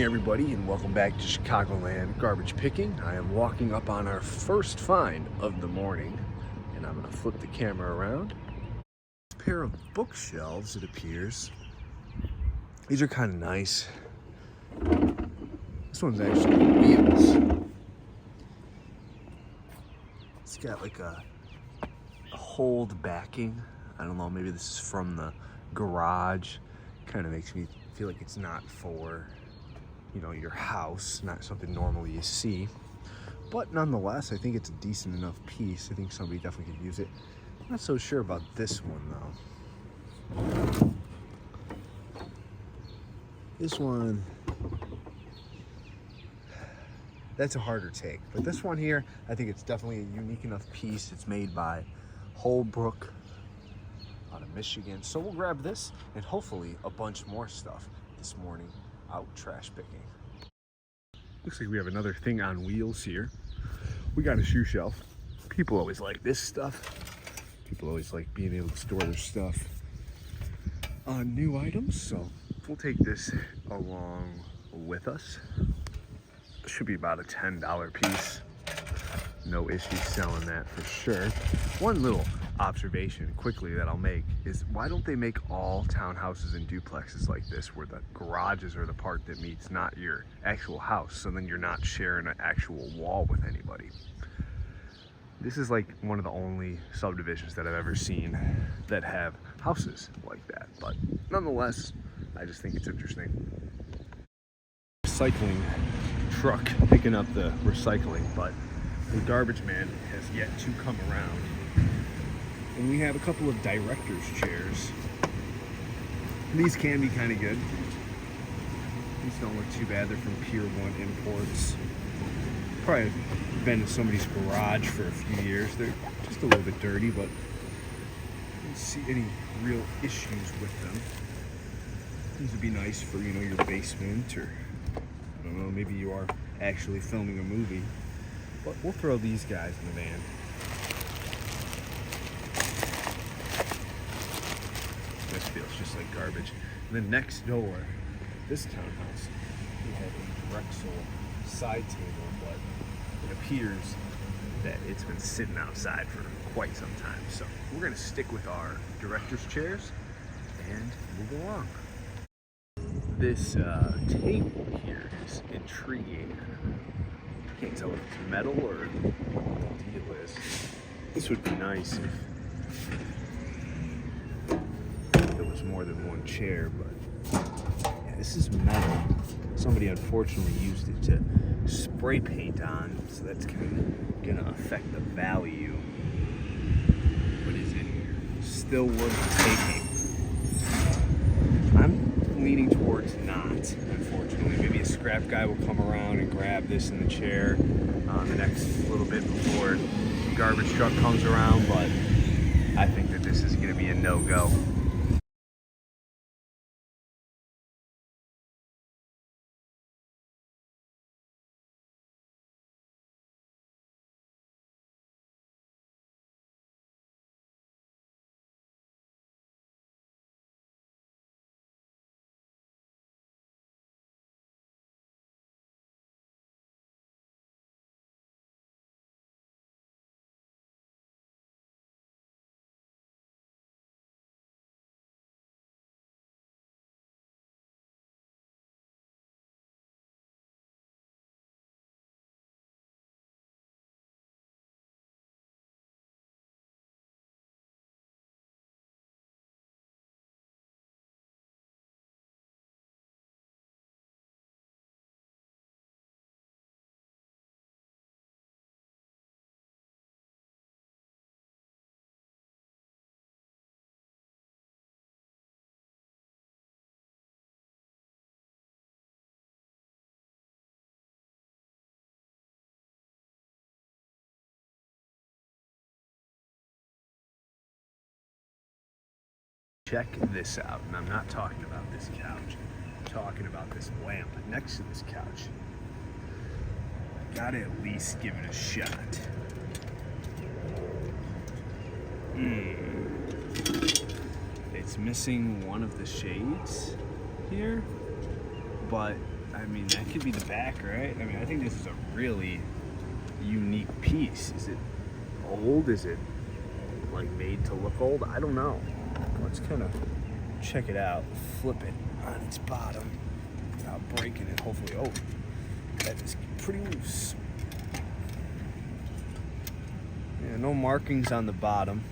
Hey everybody, and welcome back to Chicagoland garbage picking. I am walking up on our first find of the morning, and I'm gonna flip the camera around. A pair of bookshelves, it appears. These are kind of nice. This one's actually wheels. It's got like a hold backing. I don't know, maybe this is from the garage. Kind of makes me feel like it's not for, you know, your house, not something normally you see. But nonetheless, I think it's a decent enough piece. I think somebody definitely could use it. I'm not so sure about this one though. This one, that's a harder take. But this one here, I think it's definitely a unique enough piece. It's made by Holbrook out of Michigan. So we'll grab this and hopefully a bunch more stuff this morning out trash picking. Looks like we have another thing on wheels here. We got a shoe shelf. People always like this stuff. People always like being able to store their stuff on new items. So we'll take this along with us. It should be about a $10 piece. No issue selling that for sure. One little observation quickly that I'll make is, why don't they make all townhouses and duplexes like this, where the garages are the part that meets, not your actual house, so then you're not sharing an actual wall with anybody. This is like one of the only subdivisions that I've ever seen that have houses like that, but nonetheless, I just think it's interesting. Recycling truck picking up the recycling, but the garbage man has yet to come around. And we have a couple of director's chairs. These can be kind of good. These don't look too bad. They're from Pier 1 Imports. Probably been in somebody's garage for a few years. They're just a little bit dirty, but I don't see any real issues with them. These would be nice for, you know, your basement, or I don't know, maybe you are actually filming a movie. But we'll throw these guys in the van. This feels just like garbage. And then next door, this townhouse, we have a Drexel side table, but it appears that it's been sitting outside for quite some time. So we're gonna stick with our director's chairs and move along. This table here is intriguing. I can't tell if it's metal or what the deal is. This would be nice if there was more than one chair, but yeah, this is metal. Somebody unfortunately used it to spray paint on, so that's gonna affect the value. But is it still worth taking? I'm leaning towards not, unfortunately. Maybe a scrap guy will come around and grab this in the chair the next little bit before the garbage truck comes around, but I think that this is gonna be a no-go. Check this out, and I'm not talking about this couch. I'm talking about this lamp next to this couch. Gotta at least give it a shot. It's missing one of the shades here, but I I mean, that could be the back, right? I mean, I think this is a really unique piece. Is it old? Is it like made to look old? I don't know. Let's kind of check it out, flip it on its bottom without breaking it, hopefully. Oh, that is pretty loose. Yeah, no markings on the bottom.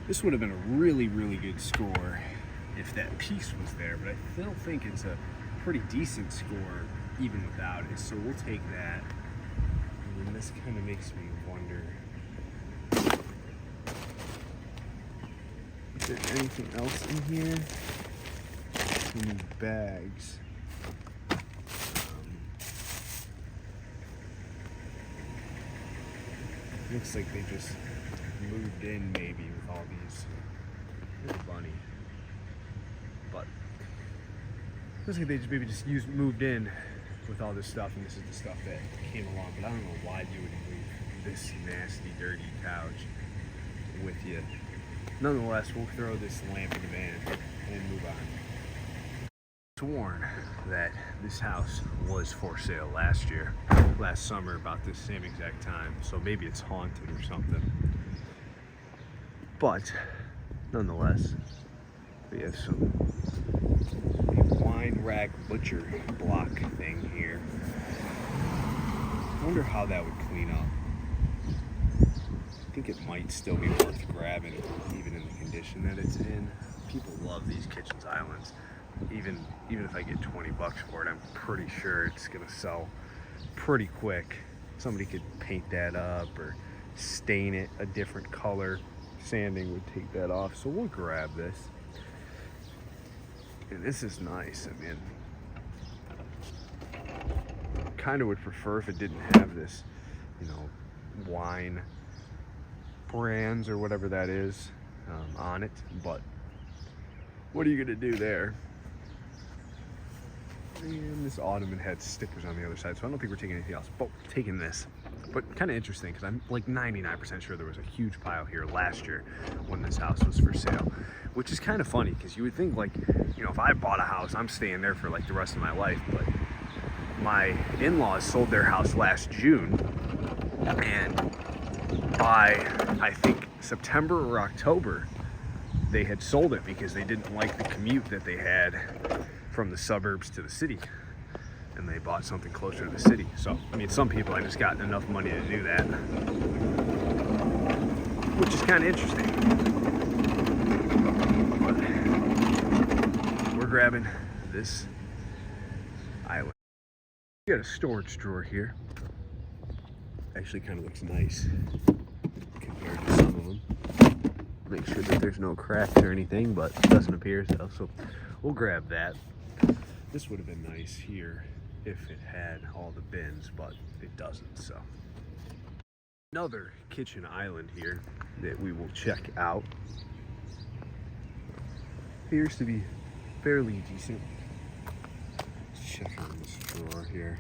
This would have been a really, really good score if that piece was there, but I still think it's a pretty decent score even without it, so we'll take that. And this kind of makes me wonder, is there anything else in here? Some bags. Looks like they just moved in maybe with all these. There's a bunny. But looks like they just maybe just moved in with all this stuff, and this is the stuff that came along. But I don't know why you would leave this nasty, dirty couch with you. Nonetheless, we'll throw this lamp in the van and move on. Sworn that this house was for sale last summer about this same exact time, so maybe it's haunted or something. But nonetheless, we have some wine rack butcher block thing here. I wonder how that would clean up. I think it might still be worth grabbing, even in the condition that it's in. People love these kitchens islands. Even if I get 20 bucks for it, I'm pretty sure it's gonna sell pretty quick. Somebody could paint that up or stain it a different color. Sanding would take that off, so we'll grab this. And this is nice. I mean, kind of would prefer if it didn't have this, you know, wine brands or whatever that is on it, but what are you gonna do there? And this ottoman had stickers on the other side, so I don't think we're taking anything else, but we're taking this. But kind of interesting, because I'm like 99% sure there was a huge pile here last year when this house was for sale, which is kind of funny, because you would think, like, you know, if I bought a house, I'm staying there for like the rest of my life. But my in-laws sold their house last June, and by I think September or October they had sold it because they didn't like the commute that they had from the suburbs to the city, and they bought something closer to the city. So, I mean, some people have just gotten enough money to do that, which is kind of interesting. But we're grabbing this island. We got a storage drawer here. Actually kind of looks nice compared to some of them. Make sure that there's no cracks or anything, but it doesn't appear so. So we'll grab that. This would have been nice here if it had all the bins, but it doesn't, so. Another kitchen island here that we will check out. Appears to be fairly decent. Let's check on this drawer here.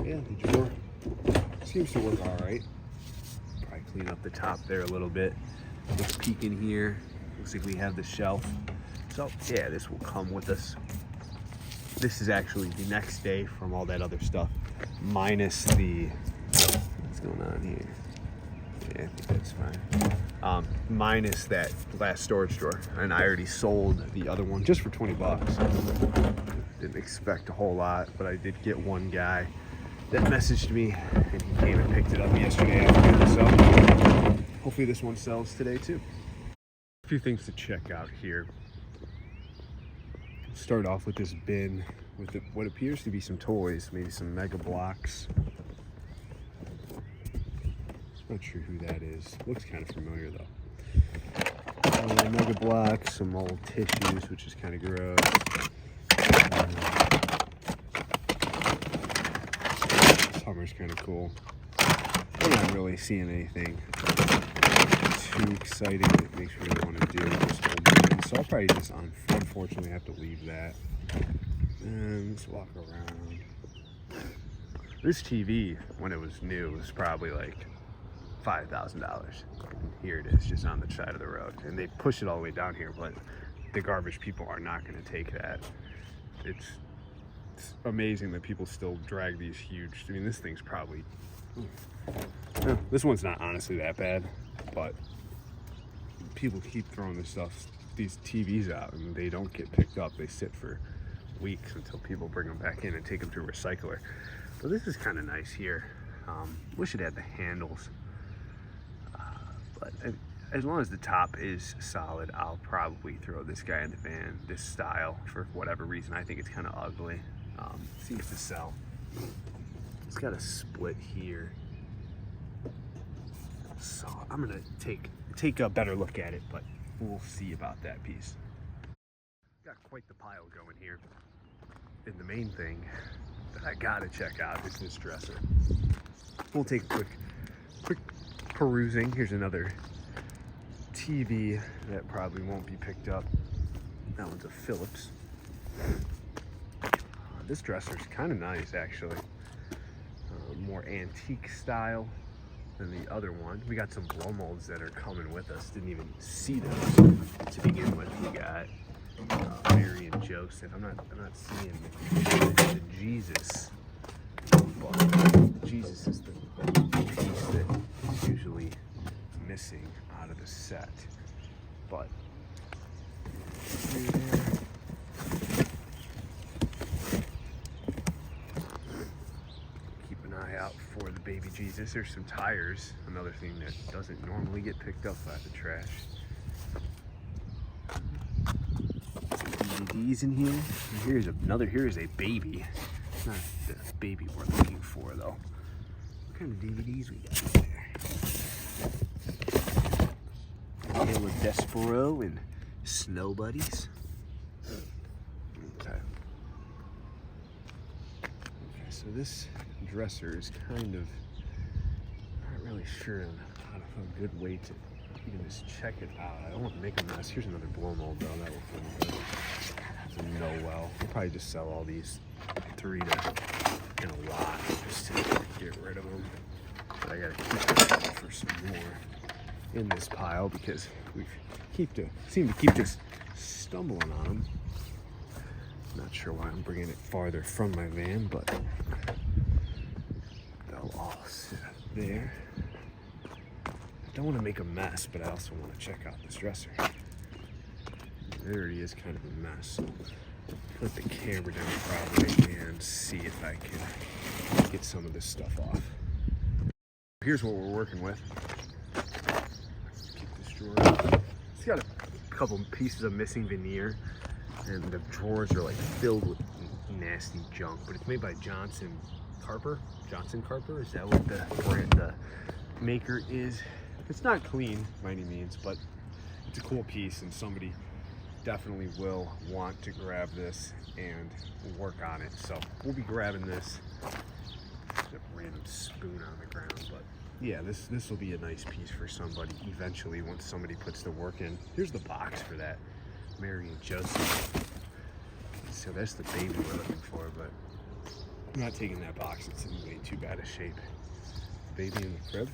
Yeah, the drawer seems to work all right. Probably clean up the top there a little bit. Let's peek in here. Looks like we have the shelf. So yeah, this will come with us. This is actually the next day from all that other stuff, minus the, what's going on here? Yeah, I think that's fine. Minus that glass storage drawer. And I already sold the other one just for 20 bucks. Didn't expect a whole lot, but I did get one guy that messaged me, and he came and picked it up yesterday afternoon. So hopefully this one sells today too. A few things to check out here. Start off with this bin with what appears to be some toys, maybe some Mega Blocks. Not sure who that is. Looks kind of familiar though. Mega Blocks, some old tissues, which is kind of gross. Summer's kind of cool. I'm not really seeing anything too exciting that makes me really want to do this whole bin. So I'll probably just unfortunately have to leave that. And let's walk around. This TV, when it was new, was probably like $5,000. Here it is, just on the side of the road. And they push it all the way down here, but the garbage people are not going to take that. It's amazing that people still drag these huge. I mean, this thing's probably, this one's not honestly that bad, but people keep throwing this stuff, these TVs out, and they don't get picked up. They sit for weeks until people bring them back in and take them to a recycler. But this is kind of nice here. Wish it had the handles, but as long as the top is solid, I'll probably throw this guy in the van, this style, for whatever reason. I think it's kind of ugly. Seems to sell. It's got a split here, so I'm gonna take a better look at it, but we'll see about that piece. Got quite the pile going here, and the main thing that I gotta check out is this dresser. We'll take a quick perusing. Here's another TV that probably won't be picked up. That one's a Philips. This dresser's kind of nice, actually. More antique style than the other one. We got some blow molds that are coming with us. Didn't even see them to begin with. We got Mary and Joseph. I'm not seeing the Jesus, but Jesus is the piece that is usually missing out of the set. But keep an eye out for the baby Jesus. There's some tires, another thing that doesn't normally get picked up by the trash. DVDs in here. And here's a baby. It's not the baby we're looking for though. What kind of DVDs we got there? Hill of Despero and Snow Buddies. Okay, so this dresser is kind of, not really sure on how to find a good way to even just check it out. I don't want to make a mess. Here's another blow mold though. That will know well. We'll probably just sell all these three in a lot just to get rid of them. But I gotta keep for some more in this pile because we seem to keep just stumbling on them. Not sure why I'm bringing it farther from my van, but they'll all sit there. I don't want to make a mess, but I also want to check out this dresser. It already is kind of a mess, so put the camera down probably and see if I can get some of this stuff off. Here's what we're working with. Keep this drawer. It's got a couple pieces of missing veneer, and the drawers are like filled with nasty junk, but it's made by Carper. Johnson Carper, is that what the maker is? It's not clean by any means, but it's a cool piece, and somebody definitely will want to grab this and work on it. So we'll be grabbing this. A random spoon on the ground, but yeah, this will be a nice piece for somebody eventually once somebody puts the work in. Here's the box for that Mary and Joseph. So that's the baby we're looking for, but I'm not taking that box. It's in way too bad a shape. Baby in the crib.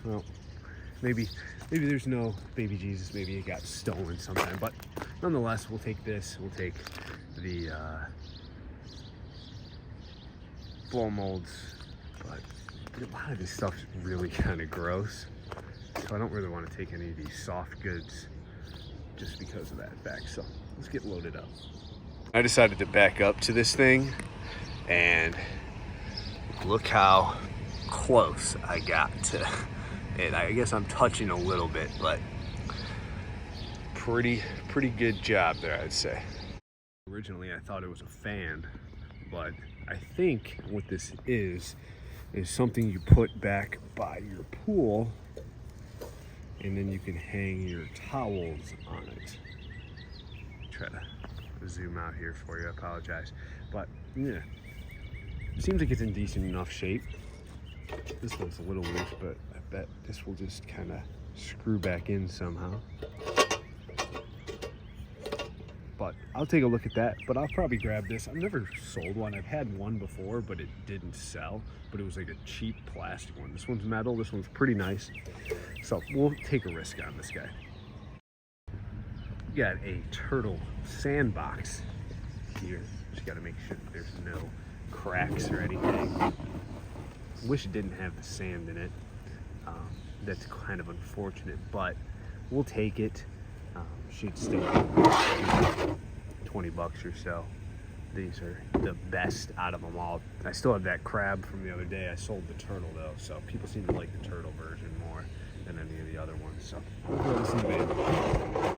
Well, maybe there's no baby Jesus. Maybe it got stolen sometime. But nonetheless, we'll take this. We'll take the blow molds. But a lot of this stuff is really kind of gross. So I don't really want to take any of these soft goods just because of that fact. So let's get loaded up. I decided to back up to this thing, and look how close I got to it. I guess I'm touching a little bit, but pretty good job there, I'd say. Originally I thought it was a fan, but I think what this is something you put back by your pool, and then you can hang your towels on it. Try to zoom out here for you, I apologize. But yeah, it seems like it's in decent enough shape. This one's a little loose, but I bet this will just kind of screw back in somehow. But I'll take a look at that, but I'll probably grab this. I've never sold one. I've had one before, but it didn't sell. But it was like a cheap plastic one. This one's metal. This one's pretty nice. So we'll take a risk on this guy. We got a turtle sandbox here. Just got to make sure that there's no cracks or anything. Wish it didn't have the sand in it. That's kind of unfortunate, but we'll take it. She'd still be 20 bucks or so. These are the best out of them all. I still have that crab from the other day. I sold the turtle though, so people seem to like the turtle version more than any of the other ones. So we'll throw this in the bin.